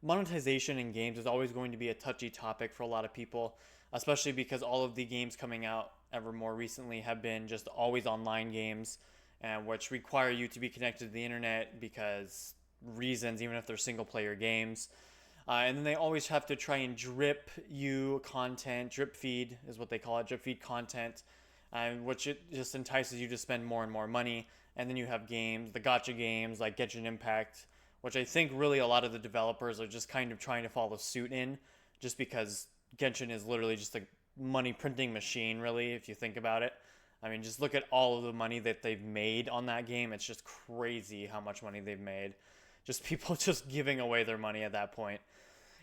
monetization in games is always going to be a touchy topic for a lot of people, especially because all of the games coming out ever more recently have been just always online games, which require you to be connected to the internet because reasons, even if they're single player games. And then they always have to try and drip you content. Drip feed is what they call it, drip feed content, which it just entices you to spend more and more money. And then you have games, the gotcha games like Genshin Impact, which I think really a lot of the developers are just kind of trying to follow suit in, just because Genshin is literally just a money printing machine, really, if you think about it. I mean, just look at all of the money that they've made on that game. It's just crazy how much money they've made. Just people just giving away their money at that point.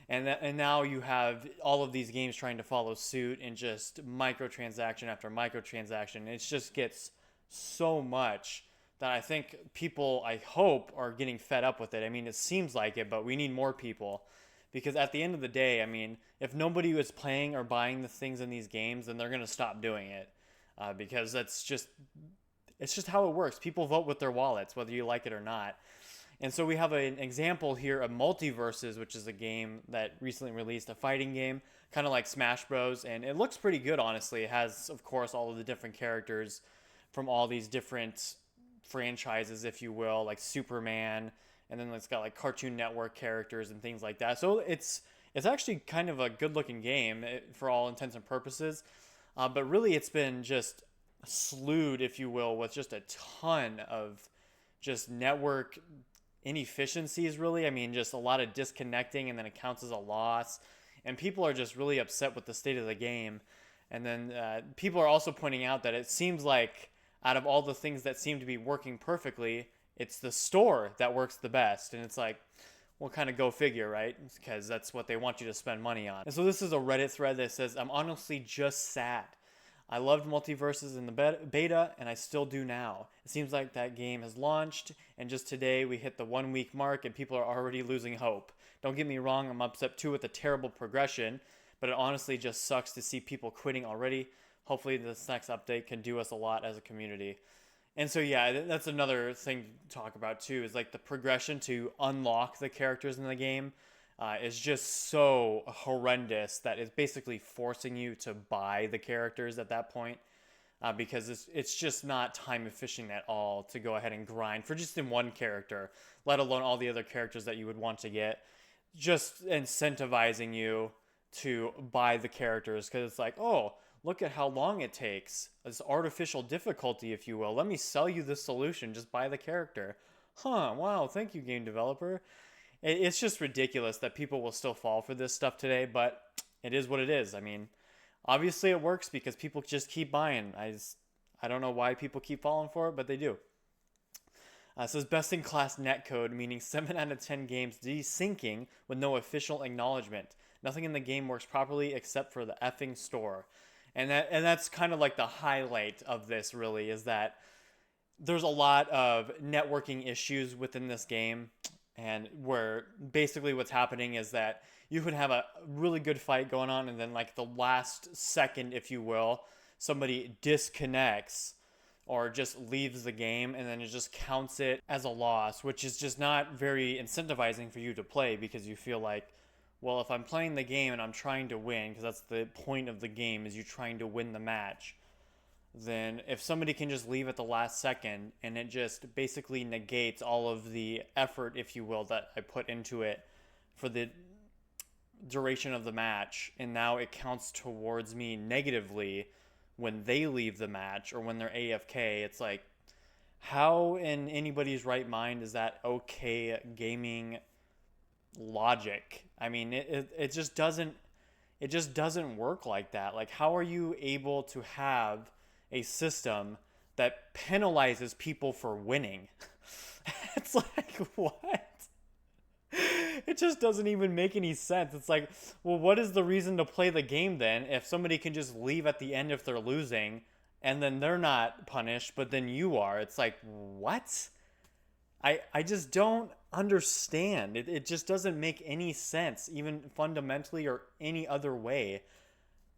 And now you have all of these games trying to follow suit and just microtransaction after microtransaction. It just gets so much that I think people, I hope, are getting fed up with it. I mean, it seems like it, but we need more people. Because at the end of the day, I mean, if nobody was playing or buying the things in these games, then they're going to stop doing it. Because it's just how it works. People vote with their wallets, whether you like it or not. And so we have an example here of Multiversus, which is a game that recently released, a fighting game, kind of like Smash Bros. And it looks pretty good, honestly. It has, of course, all of the different characters from all these different franchises, if you will, like Superman, and then it's got like Cartoon Network characters and things like that. So it's actually kind of a good-looking game for all intents and purposes. But really, it's been just slewed, if you will, with just a ton of just network inefficiencies, really. I mean, just a lot of disconnecting, and then it counts as a loss. And people are just really upset with the state of the game. And then people are also pointing out that it seems like out of all the things that seem to be working perfectly, it's the store that works the best. And it's like, well, kind of go figure, right? Because that's what they want you to spend money on. And so this is a Reddit thread that says, I'm honestly just sad. I loved Multiversus in the beta, and I still do now. It seems like that game has launched, and just today we hit the 1 week mark, and people are already losing hope. Don't get me wrong, I'm upset too with the terrible progression, but it honestly just sucks to see people quitting already. Hopefully this next update can do us a lot as a community. And so yeah, that's another thing to talk about too, is like the progression to unlock the characters in the game is just so horrendous that it's basically forcing you to buy the characters at that point, because it's just not time efficient at all to go ahead and grind for just in one character, let alone all the other characters that you would want to get. Just incentivizing you to buy the characters, because it's like, oh, look at how long it takes. It's artificial difficulty, if you will. Let me sell you this solution. Just buy the character. Huh, wow, thank you, game developer. It's just ridiculous that people will still fall for this stuff today, but it is what it is. I mean, obviously it works because people just keep buying. I don't know why people keep falling for it, but they do. It says best in class netcode, meaning 7 out of 10 games desyncing with no official acknowledgement. Nothing in the game works properly except for the effing store. And that's kind of like the highlight of this, really, is that there's a lot of networking issues within this game, and where basically what's happening is that you could have a really good fight going on, and then like the last second, if you will, somebody disconnects or just leaves the game, and then it just counts it as a loss, which is just not very incentivizing for you to play, because you feel like, well, if I'm playing the game and I'm trying to win, because that's the point of the game, is you trying to win the match, then if somebody can just leave at the last second and it just basically negates all of the effort, if you will, that I put into it for the duration of the match, and now it counts towards me negatively when they leave the match or when they're AFK, it's like, how in anybody's right mind is that okay gaming logic? I mean, it just doesn't work like that. Like, how are you able to have a system that penalizes people for winning? It's like, what? It just doesn't even make any sense. It's like, well, what is the reason to play the game then if somebody can just leave at the end if they're losing, and then they're not punished, but then you are? It's like, what? I just don't understand. It just doesn't make any sense, even fundamentally or any other way.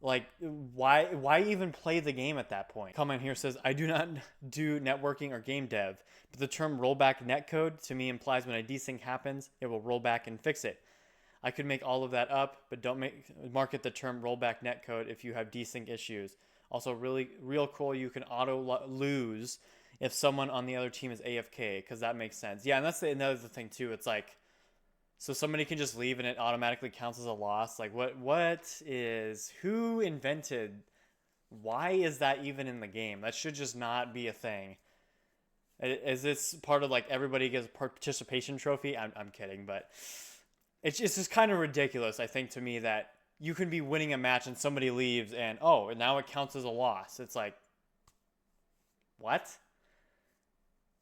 Like, why even play the game at that point? Comment here says, I do not do networking or game dev, but the term rollback netcode to me implies when a desync happens, it will roll back and fix it. I could make all of that up, but don't market the term rollback netcode if you have desync issues. Also, really real cool, you can auto lose if someone on the other team is AFK, because that makes sense. Yeah, and that's another thing too. It's like, so somebody can just leave and it automatically counts as a loss. Like, who invented, why is that even in the game? That should just not be a thing. Is this part of like everybody gets a participation trophy? I'm kidding, but it's just kind of ridiculous, I think, to me, that you can be winning a match and somebody leaves and, oh, now it counts as a loss. It's like, what?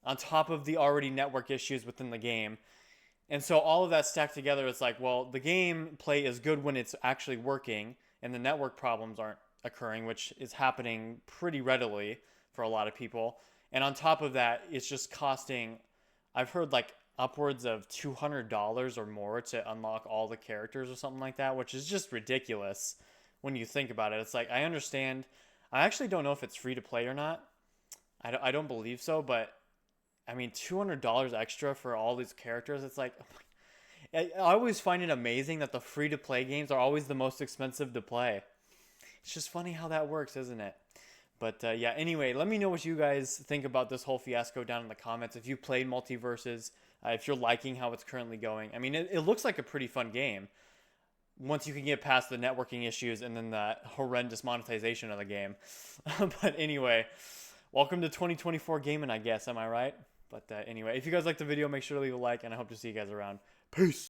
On top of the already network issues within the game. And so all of that stacked together, it's like, well, the gameplay is good when it's actually working and the network problems aren't occurring, which is happening pretty readily for a lot of people. And on top of that, it's just costing, I've heard like upwards of $200 or more to unlock all the characters or something like that, which is just ridiculous when you think about it. It's like, I understand. I actually don't know if it's free to play or not. I don't believe so, but I mean, $200 extra for all these characters, it's like, I always find it amazing that the free-to-play games are always the most expensive to play. It's just funny how that works, isn't it? But yeah, anyway, let me know what you guys think about this whole fiasco down in the comments. If you played Multiversus, if you're liking how it's currently going. I mean, it looks like a pretty fun game once you can get past the networking issues and then the horrendous monetization of the game. But anyway, welcome to 2024 gaming, I guess. Am I right? But anyway, if you guys liked the video, make sure to leave a like, and I hope to see you guys around. Peace!